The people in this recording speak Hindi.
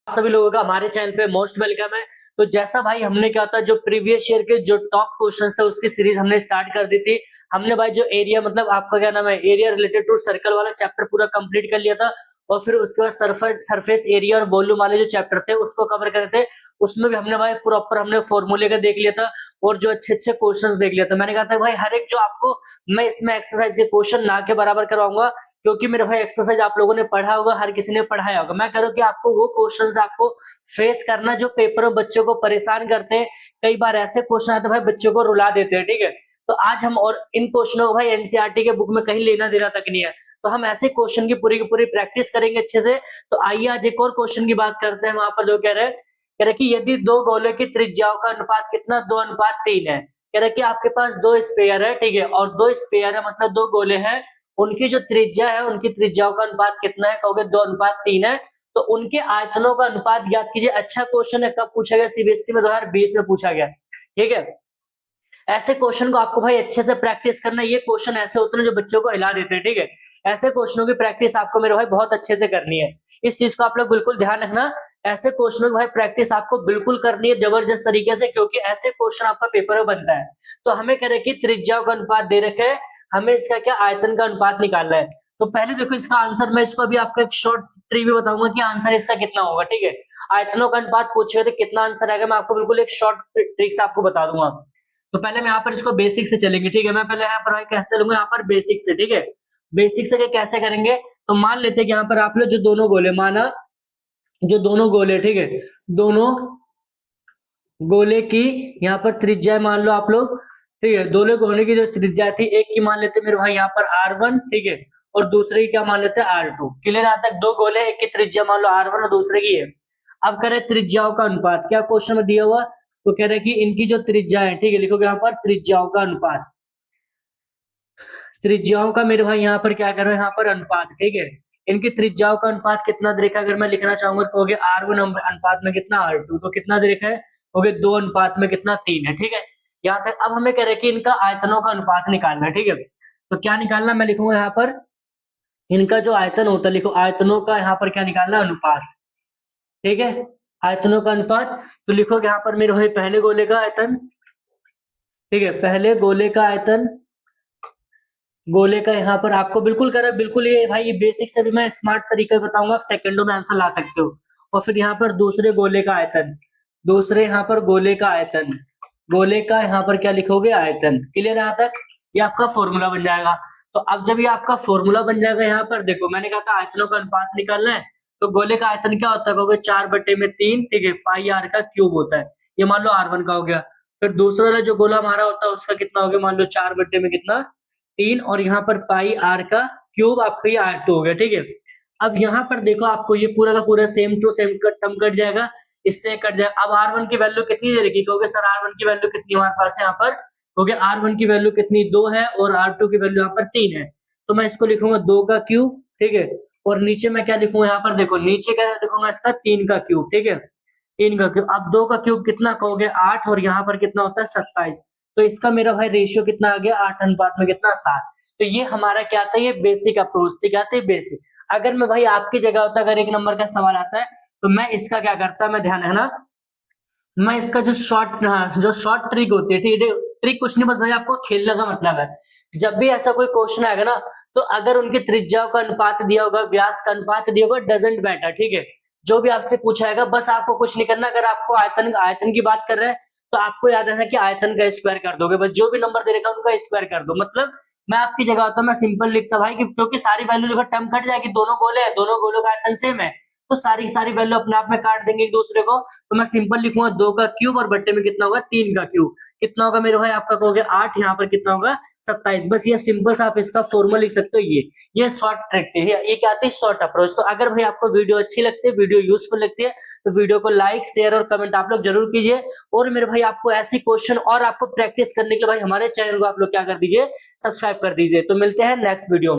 सभी लोगों का हमारे चैनल पे मोस्ट वेलकम है। तो जैसा भाई हमने क्या था, जो प्रीवियस ईयर के जो टॉप क्वेश्चंस थे उसकी सीरीज हमने स्टार्ट कर दी थी। हमने भाई जो एरिया मतलब आपका क्या नाम है, एरिया रिलेटेड टू सर्कल वाला चैप्टर पूरा कंप्लीट कर लिया था। और फिर उसके बाद सरफेस एरिया और वॉल्यूम वाले जो चैप्टर थे उसको कवर करे थे। उसमें भी हमने भाई प्रॉपर हमने फॉर्मूले का देख लिया था और जो अच्छे अच्छे क्वेश्चंस देख लिया था। मैंने कहा था भाई हर एक जो आपको मैं इसमें एक्सरसाइज के क्वेश्चन ना के बराबर करवाऊंगा, क्योंकि मेरे भाई एक्सरसाइज आप लोगों ने पढ़ा होगा, हर किसी ने पढ़ाया होगा। मैं कह रहा हूं कि आपको वो क्वेश्चंस आपको फेस करना जो पेपर में बच्चों को परेशान करते हैं। कई बार ऐसे क्वेश्चन आते हैं भाई बच्चों को रुला देते हैं, ठीक है। तो आज हम और इन क्वेश्चनों को भाई एनसीईआरटी के बुक में कहीं लेना देना तक नहीं है, तो हम ऐसे क्वेश्चन की पूरी प्रैक्टिस करेंगे अच्छे से। तो आइए आज एक और क्वेश्चन की बात करते हैं। वहां पर जो कह रहे कि यदि दो गोले की त्रिज्याओं का अनुपात कितना 2:3 है। कह रहे कि आपके पास दो स्पेयर है, ठीक है, और दो स्पेयर है मतलब दो गोले हैं, उनकी जो त्रिज्या है उनकी त्रिज्याओं का अनुपात कितना है, कहोगे 2:3 है। तो उनके आयतनों का अनुपात ज्ञात कीजिए। अच्छा क्वेश्चन है, कब पूछा गया? सीबीएसई में 2020 में पूछा गया, ठीक है। ऐसे क्वेश्चन को आपको भाई अच्छे से प्रैक्टिस करना है। ये क्वेश्चन ऐसे होते हैं जो बच्चों को हिला देते हैं, ठीक है। ऐसे क्वेश्चनों की प्रैक्टिस आपको मेरे भाई बहुत अच्छे से करनी है। इस चीज को आप लोग बिल्कुल ध्यान रखना। ऐसे क्वेश्चनों की भाई प्रैक्टिस आपको बिल्कुल करनी है जबरदस्त तरीके से, क्योंकि ऐसे क्वेश्चन आपका पेपर में बनता है। तो हमें कह रहे कि त्रिज्याओं का अनुपात दे रखे है, हमें इसका क्या आयतन का अनुपात निकालना है। तो पहले देखो इसका आंसर, मैं इसको अभी आपको एक शॉर्ट ट्रिक भी बताऊंगा कि आंसर इसका कितना होगा, ठीक है। आयतनों का अनुपात पूछेगा तो कितना आंसर आएगा, मैं आपको बिल्कुल एक शॉर्ट ट्रिक से आपको बता दूंगा। तो पहले मैं यहाँ पर इसको बेसिक से चलेंगे, ठीक है। मैं पहले यहाँ पर कैसे लूंगा, यहाँ पर बेसिक से, ठीक है। बेसिक से कैसे करेंगे, तो मान लेते हैं कि यहाँ पर आप लोग जो दोनों गोले माना, जो दोनों गोले, ठीक है, दोनों गोले की यहाँ पर त्रिज्या मान लो आप लोग, ठीक है। दोनों गोले की जो त्रिज्या थी, एक की मान लेते मेरे भाई यहाँ पर R1, ठीक है, और दूसरे की क्या मान लेते हैं R2। क्लियर? यहाँ तक दो गोले, एक की त्रिज्या मान लो R1 और दूसरे की है। अब करें त्रिज्याओं का अनुपात, क्या क्वेश्चन में दिया हुआ, तो कह रहे कि इनकी जो त्रिज्या है, ठीक है, लिखोगे यहाँ पर त्रिज्याओं का अनुपात। त्रिज्याओं का मेरे भाई यहाँ पर क्या कर रहे हैं, यहाँ पर अनुपात, ठीक है। इनकी त्रिज्याओं का अनुपात कितना दे रखा है, अगर मैं लिखना चाहूंगा तो कहोगे R1 अनुपात में कितना R2, तो कितना दे रखा है, कहोगे 2 अनुपात में कितना 3 है, ठीक है। यहाँ तक अब हमें कह रहे हैं कि इनका आयतनों का अनुपात निकालना है, ठीक है। तो क्या निकालना, मैं लिखूंगा यहाँ पर इनका जो आयतन होता है, लिखो आयतनों का यहाँ पर क्या निकालना, अनुपात, ठीक है। आयतनों का अनुपात, तो लिखोगे यहाँ पर मेरे भाई पहले गोले का आयतन, ठीक है, पहले गोले का आयतन, गोले का यहाँ पर आपको बिल्कुल कर बिल्कुल ये भाई ये बेसिक से भी मैं स्मार्ट तरीके बताऊंगा, आप सेकंडों में आंसर ला सकते हो। और फिर यहाँ पर दूसरे गोले का आयतन, दूसरे यहाँ पर गोले का आयतन, गोले का यहाँ पर क्या लिखोगे, आयतन। क्लियर? यहाँ तक ये आपका फॉर्मूला बन जाएगा। तो अब जब ये आपका फॉर्मूला बन जाएगा, यहाँ पर देखो मैंने कहा था आयतनों का अनुपात निकालना है, तो गोले का आयतन क्या होता है, कहोगे 4/3, ठीक है, पाई r का क्यूब होता है। ये मान लो R1 का हो गया। फिर दूसरा वाला जो गोला हमारा होता है उसका कितना हो गया, मान लो 4/3, और यहाँ पर पाई r का क्यूब आपका ये R2 हो गया, ठीक है। अब यहाँ पर देखो आपको ये पूरा का पूरा same to same term cut जाएगा, इससे कट जाएगा। अब R1 की वैल्यू कितनी दे रखी, कहोगे सर R1 की वैल्यू कितनी हमारे पास है, यहाँ पर कहोगे R1 की वैल्यू कितनी 2 है और R2 की वैल्यू यहाँ पर 3 है। तो मैं इसको लिखूंगा 2 का क्यूब, ठीक है, और नीचे मैं क्या लिखूंगा, यहाँ पर देखो नीचे क्या लिखूंगा, इसका 3 का क्यूब, ठीक है, 3 का क्यूब। अब 2 का क्यूब कितना, कहोगे 8, और यहाँ पर कितना होता है 27। तो इसका मेरा भाई रेशियो कितना आ गया, 8 अनुपात में कितना, 7। तो ये हमारा क्या आता है, ये बेसिक अप्रोच थी, क्या था, बेसिक। अगर मैं भाई आपकी जगह होता, अगर 1 नंबर का सवाल आता है, तो मैं इसका क्या करता, मैं ध्यान रखना, मैं इसका जो शॉर्ट ट्रिक होती है, ठीक है, ट्रिक कुछ नहीं, बस भाई आपको खेलने का मतलब है। जब भी ऐसा कोई क्वेश्चन आएगा ना, तो अगर उनकी त्रिज्याओं का अनुपात दिया होगा, व्यास का अनुपात दिया होगा, डजंट मैटर, ठीक है। जो भी आपसे पूछा जाएगा, बस आपको कुछ नहीं करना। अगर आपको आयतन की बात कर रहे हैं, तो आपको याद रखना कि आयतन का स्क्वायर कर दोगे, बस जो भी नंबर दे रखा है उनका स्क्वायर कर दो। मतलब मैं आपकी जगह होता, मैं सिंपल लिखता भाई, क्योंकि सारी वैल्यू देखो टर्म कट जाएगी, दोनों गोले हैं, दोनों गोलों का आयतन सेम है, तो सारी सारी वैल्यू अपने आप में काट देंगे एक दूसरे को। तो मैं सिंपल लिखूंगा 2 का क्यूब, और बट्टे में कितना होगा, 3 का क्यूब। कितना होगा मेरे भाई, आपका कहोगे 8, यहाँ पर कितना होगा, 27। बस ये सिंपल सा आप इसका फॉर्मूला लिख सकते हो। ये शॉर्ट ट्रिक है, ये क्या आती है, शॉर्ट अप्रोच। तो अगर भाई आपको वीडियो अच्छी लगती है, वीडियो यूजफुल लगती है, तो वीडियो को लाइक, शेयर और कमेंट आप लोग जरूर कीजिए। और मेरे भाई आपको ऐसी क्वेश्चन और आपको प्रैक्टिस करने के लिए भाई हमारे चैनल को आप लोग क्या कर दीजिए, सब्सक्राइब कर दीजिए। तो मिलते हैं नेक्स्ट वीडियो में।